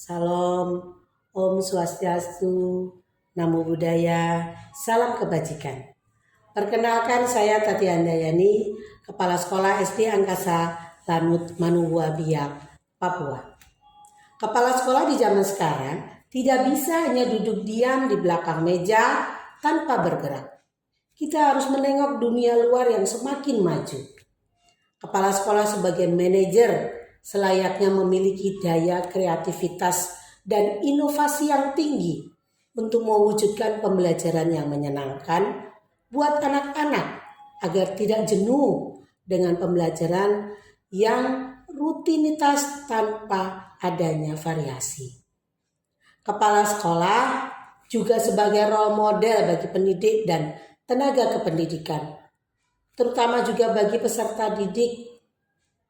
Salam, Om Swastiastu, Namo Buddhaya, salam kebajikan. Perkenalkan saya Tati Handayani, Kepala Sekolah SD Angkasa Lanut Manuhua Biak, Papua. Kepala sekolah di zaman sekarang tidak bisa hanya duduk diam di belakang meja tanpa bergerak. Kita harus menengok dunia luar yang semakin maju. Kepala sekolah sebagai manajer selayaknya memiliki daya kreativitas dan inovasi yang tinggi untuk mewujudkan pembelajaran yang menyenangkan buat anak-anak agar tidak jenuh dengan pembelajaran yang rutinitas tanpa adanya variasi. Kepala sekolah juga sebagai role model bagi pendidik dan tenaga kependidikan, terutama juga bagi peserta didik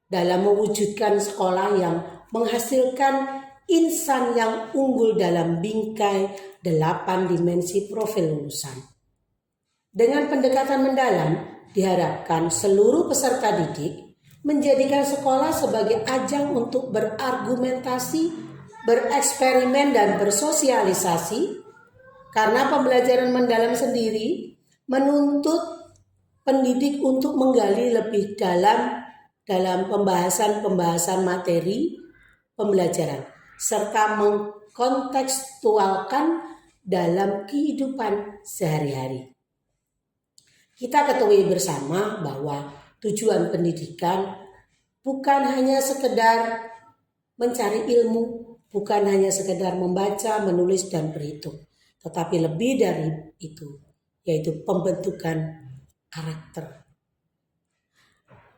dalam mewujudkan sekolah yang menghasilkan insan yang unggul dalam bingkai 8 dimensi profil lulusan. Dengan pendekatan mendalam, diharapkan seluruh peserta didik menjadikan sekolah sebagai ajang untuk berargumentasi, bereksperimen, dan bersosialisasi, karena pembelajaran mendalam sendiri menuntut pendidik untuk menggali lebih dalam pembahasan materi pembelajaran serta mengkontekstualkan dalam kehidupan sehari-hari. Kita ketahui bersama bahwa tujuan pendidikan bukan hanya sekedar mencari ilmu, bukan hanya sekedar membaca, menulis, dan berhitung, tetapi lebih dari itu, yaitu pembentukan karakter.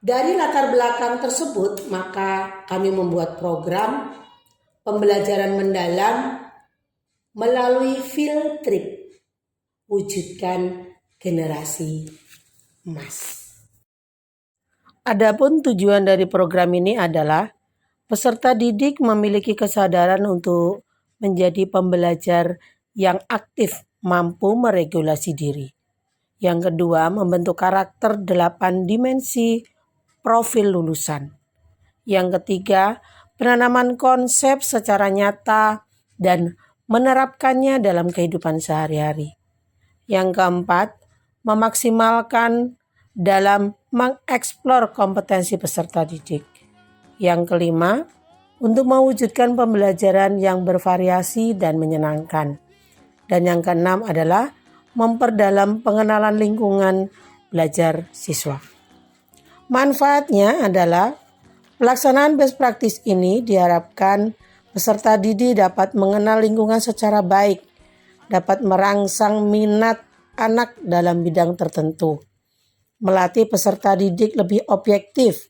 Dari latar belakang tersebut, maka kami membuat program pembelajaran mendalam melalui field trip, wujudkan generasi emas. Adapun tujuan dari program ini adalah peserta didik memiliki kesadaran untuk menjadi pembelajar yang aktif, mampu meregulasi diri. Yang kedua, membentuk karakter 8 dimensi profil lulusan. Yang ketiga, penanaman konsep secara nyata dan menerapkannya dalam kehidupan sehari-hari. Yang keempat, memaksimalkan dalam mengeksplor kompetensi peserta didik. Yang kelima, untuk mewujudkan pembelajaran yang bervariasi dan menyenangkan. Dan yang keenam adalah memperdalam pengenalan lingkungan belajar siswa. Manfaatnya adalah pelaksanaan best practice ini diharapkan peserta didik dapat mengenal lingkungan secara baik, dapat merangsang minat anak dalam bidang tertentu, melatih peserta didik lebih objektif,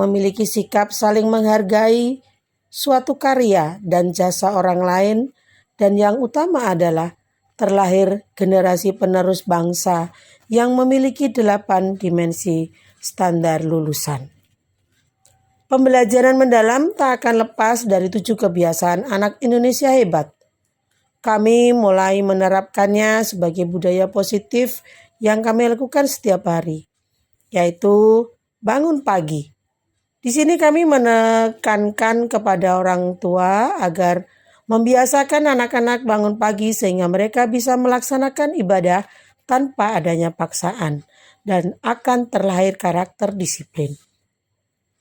memiliki sikap saling menghargai suatu karya dan jasa orang lain, dan yang utama adalah terlahir generasi penerus bangsa yang memiliki 8 dimensi standar lulusan. Pembelajaran mendalam tak akan lepas dari 7 kebiasaan anak Indonesia hebat. Kami mulai menerapkannya sebagai budaya positif yang kami lakukan setiap hari, yaitu bangun pagi. Di sini kami menekankan kepada orang tua agar membiasakan anak-anak bangun pagi sehingga mereka bisa melaksanakan ibadah tanpa adanya paksaan dan akan terlahir karakter disiplin.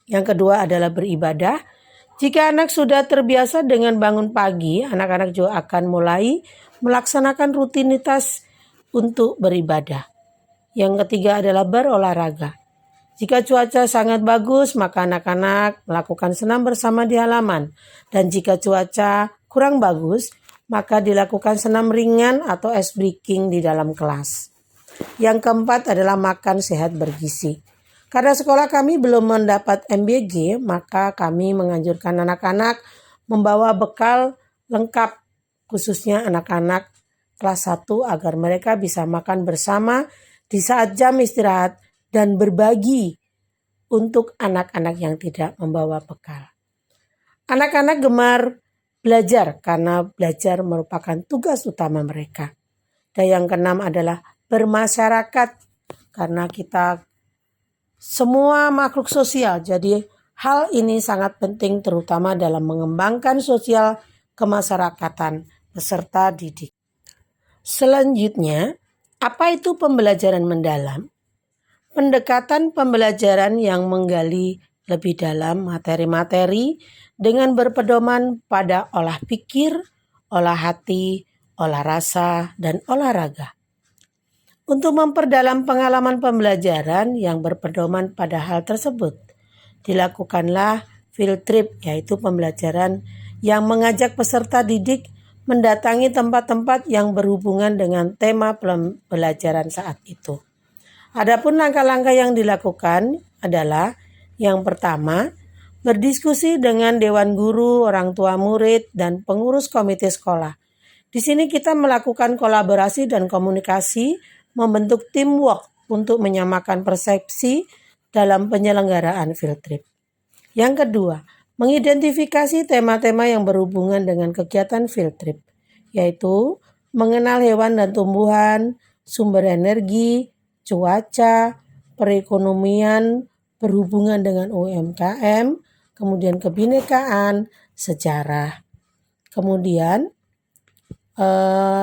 Yang kedua adalah beribadah. Jika anak sudah terbiasa dengan bangun pagi, anak-anak juga akan mulai melaksanakan rutinitas untuk beribadah. Yang ketiga adalah berolahraga. Jika cuaca sangat bagus, maka anak-anak melakukan senam bersama di halaman. Dan jika cuaca kurang bagus, maka dilakukan senam ringan atau ice breaking di dalam kelas. Yang keempat adalah makan sehat bergizi. Karena sekolah kami belum mendapat MBG, maka kami menganjurkan anak-anak membawa bekal lengkap, khususnya anak-anak kelas 1 agar mereka bisa makan bersama di saat jam istirahat dan berbagi untuk anak-anak yang tidak membawa bekal. Anak-anak gemar belajar karena belajar merupakan tugas utama mereka. Dan yang keenam adalah bermasyarakat, karena kita semua makhluk sosial. Jadi hal ini sangat penting terutama dalam mengembangkan sosial kemasyarakatan peserta didik. Selanjutnya, apa itu pembelajaran mendalam? Pendekatan pembelajaran yang menggali lebih dalam materi-materi dengan berpedoman pada olah pikir, olah hati, olah rasa, dan olahraga. Untuk memperdalam pengalaman pembelajaran yang berpedoman pada hal tersebut, dilakukanlah field trip, yaitu pembelajaran yang mengajak peserta didik mendatangi tempat-tempat yang berhubungan dengan tema pembelajaran saat itu. Adapun langkah-langkah yang dilakukan adalah yang pertama, berdiskusi dengan dewan guru, orang tua murid, dan pengurus komite sekolah. Di sini kita melakukan kolaborasi dan komunikasi, membentuk teamwork untuk menyamakan persepsi dalam penyelenggaraan field trip. Yang kedua, mengidentifikasi tema-tema yang berhubungan dengan kegiatan field trip, yaitu mengenal hewan dan tumbuhan, sumber energi, cuaca, perekonomian, berhubungan dengan UMKM, kemudian kebinekaan, sejarah. Kemudian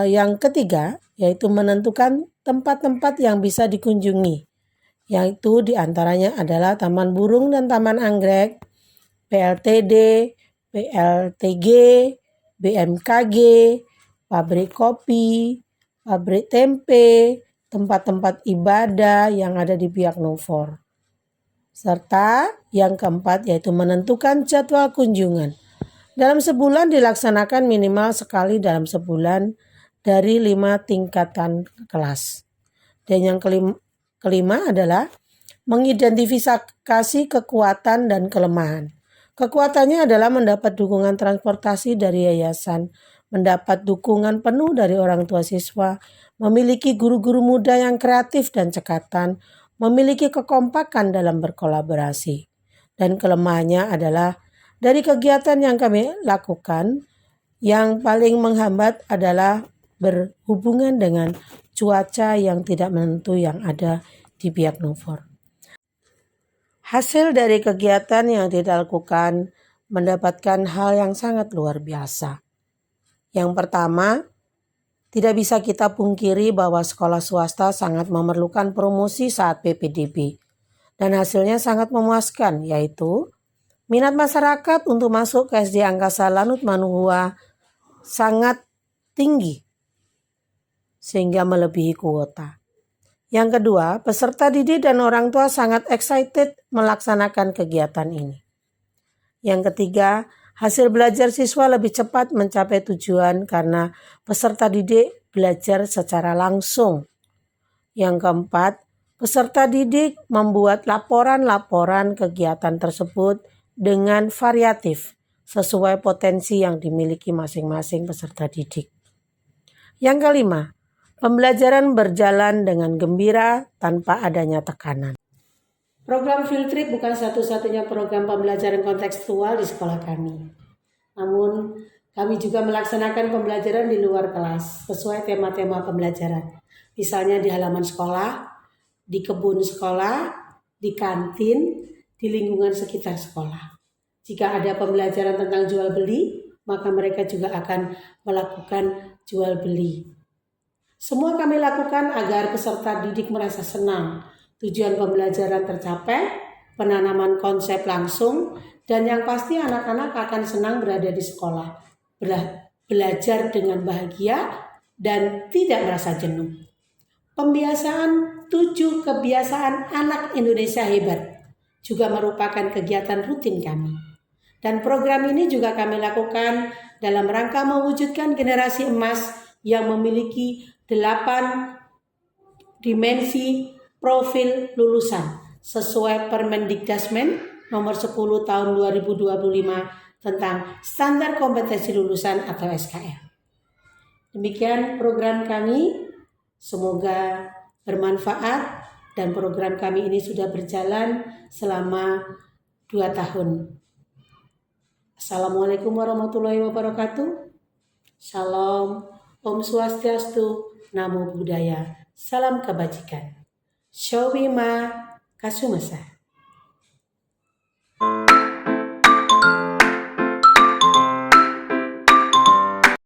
yang ketiga yaitu menentukan tempat-tempat yang bisa dikunjungi, yaitu diantaranya adalah Taman Burung dan Taman Anggrek, PLTD, PLTG, BMKG, pabrik kopi, pabrik tempe, tempat-tempat ibadah yang ada di Biak Numfor. Serta yang keempat yaitu menentukan jadwal kunjungan. Dalam sebulan dilaksanakan minimal sekali dalam sebulan dari 5 tingkatan kelas. Dan yang kelima adalah mengidentifikasi kekuatan dan kelemahan. Kekuatannya adalah mendapat dukungan transportasi dari yayasan, mendapat dukungan penuh dari orang tua siswa, memiliki guru-guru muda yang kreatif dan cekatan, memiliki kekompakan dalam berkolaborasi. Dan kelemahannya adalah dari kegiatan yang kami lakukan, yang paling menghambat adalah berhubungan dengan cuaca yang tidak menentu yang ada di Biak Numfor. Hasil dari kegiatan yang dilakukan mendapatkan hal yang sangat luar biasa. Yang pertama, tidak bisa kita pungkiri bahwa sekolah swasta sangat memerlukan promosi saat PPDB. Dan hasilnya sangat memuaskan, yaitu minat masyarakat untuk masuk ke SD Angkasa Lanut Manuhua sangat tinggi, sehingga melebihi kuota. Yang kedua, peserta didik dan orang tua sangat excited melaksanakan kegiatan ini. Yang ketiga, hasil belajar siswa lebih cepat mencapai tujuan karena peserta didik belajar secara langsung. Yang keempat, peserta didik membuat laporan-laporan kegiatan tersebut dengan variatif sesuai potensi yang dimiliki masing-masing peserta didik. Yang kelima, pembelajaran berjalan dengan gembira tanpa adanya tekanan. Program field trip bukan satu-satunya program pembelajaran kontekstual di sekolah kami. Namun, kami juga melaksanakan pembelajaran di luar kelas sesuai tema-tema pembelajaran. Misalnya di halaman sekolah, di kebun sekolah, di kantin, di lingkungan sekitar sekolah. Jika ada pembelajaran tentang jual beli, maka mereka juga akan melakukan jual beli. Semua kami lakukan agar peserta didik merasa senang, tujuan pembelajaran tercapai, penanaman konsep langsung, dan yang pasti anak-anak akan senang berada di sekolah, belajar dengan bahagia dan tidak merasa jenuh. Pembiasaan 7 kebiasaan anak Indonesia hebat juga merupakan kegiatan rutin kami. Dan program ini juga kami lakukan dalam rangka mewujudkan generasi emas yang memiliki 8 dimensi profil lulusan sesuai Permendikdasmen nomor 10 tahun 2025 tentang standar kompetensi lulusan atau SKL. Demikian program kami, semoga bermanfaat dan program kami ini sudah berjalan selama 2 tahun. Assalamualaikum warahmatullahi wabarakatuh. Shalom, Om Swastiastu, Namo Buddhaya, salam kebajikan. Showima Kasumasa.